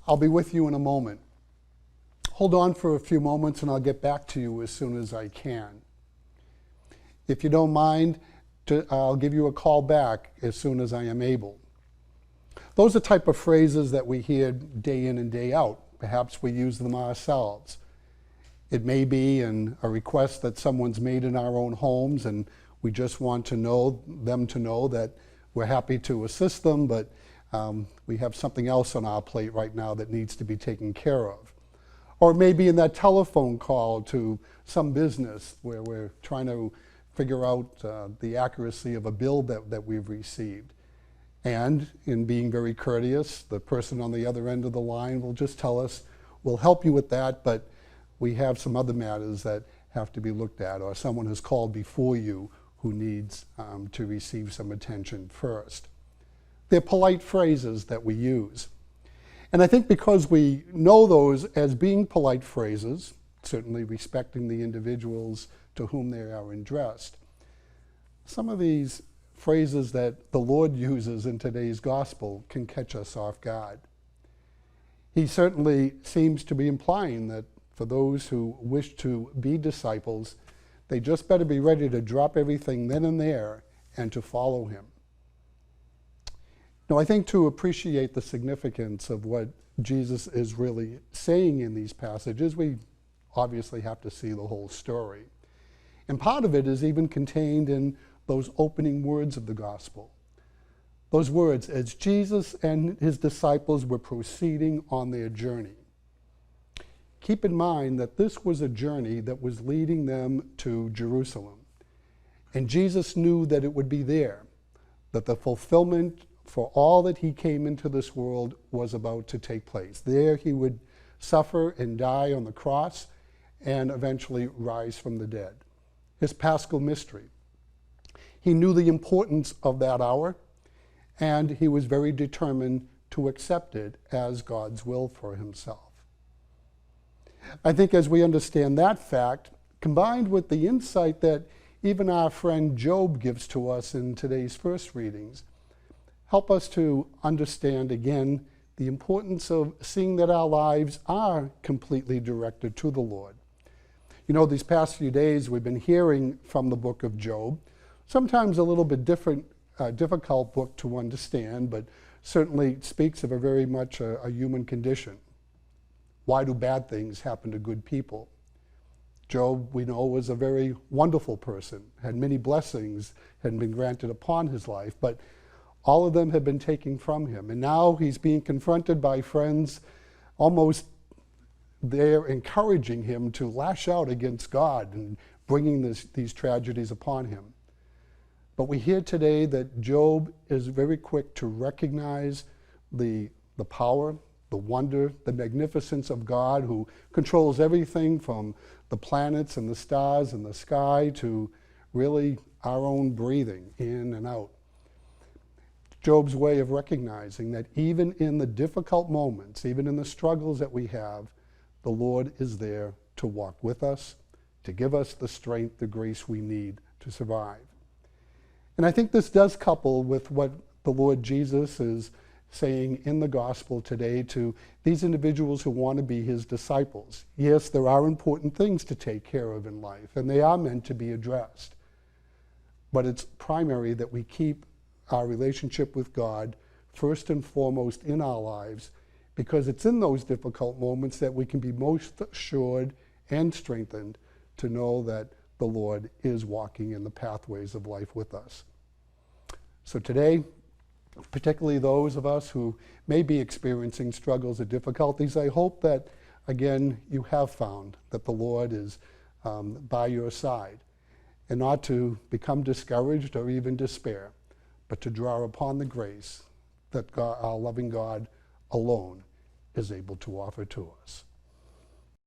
I'll be with you in a moment. Hold on for a few moments and I'll get back to you as soon as I can. If you don't mind, I'll give you a call back as soon as I am able. Those are type of phrases that we hear day in and day out. Perhaps we use them ourselves. It may be a request that someone's made in our own homes, and we just want to know them to know that we're happy to assist them, but we have something else on our plate right now that needs to be taken care of. Or maybe in that telephone call to some business where we're trying to figure out the accuracy of a bill that we've received. And in being very courteous, the person on the other end of the line will just tell us, we'll help you with that, but we have some other matters that have to be looked at, or someone has called before you who needs to receive some attention first. They're polite phrases that we use. And I think because we know those as being polite phrases, certainly respecting the individuals to whom they are addressed, some of these phrases that the Lord uses in today's gospel can catch us off guard. He certainly seems to be implying that for those who wish to be disciples, they just better be ready to drop everything then and there and to follow him. Now, I think to appreciate the significance of what Jesus is really saying in these passages, we obviously have to see the whole story. And part of it is even contained in those opening words of the gospel. Those words, as Jesus and his disciples were proceeding on their journey. Keep in mind that this was a journey that was leading them to Jerusalem. And Jesus knew that it would be there, that the fulfillment for all that he came into this world was about to take place. There he would suffer and die on the cross and eventually rise from the dead. His paschal mystery. He knew the importance of that hour, and he was very determined to accept it as God's will for himself. I think as we understand that fact, combined with the insight that even our friend Job gives to us in today's first readings, help us to understand again the importance of seeing that our lives are completely directed to the Lord. You know, these past few days we've been hearing from the book of Job, sometimes a little bit difficult book to understand, but certainly speaks of a very much a human condition. Why do bad things happen to good people? Job, we know, was a very wonderful person, had many blessings had been granted upon his life, but all of them had been taken from him. And now he's being confronted by friends almost there encouraging him to lash out against God and bringing these tragedies upon him. But we hear today that Job is very quick to recognize the power, the wonder, the magnificence of God who controls everything from the planets and the stars and the sky to really our own breathing in and out. Job's way of recognizing that even in the difficult moments, even in the struggles that we have, the Lord is there to walk with us, to give us the strength, the grace we need to survive. And I think this does couple with what the Lord Jesus is saying in the gospel today to these individuals who want to be his disciples. Yes, there are important things to take care of in life, and they are meant to be addressed. But it's primary that we keep our relationship with God first and foremost in our lives, because it's in those difficult moments that we can be most assured and strengthened to know that the Lord is walking in the pathways of life with us. So today, particularly those of us who may be experiencing struggles or difficulties, I hope that, again, you have found that the Lord is by your side, and not to become discouraged or even despair, but to draw upon the grace that God, our loving God alone is able to offer to us.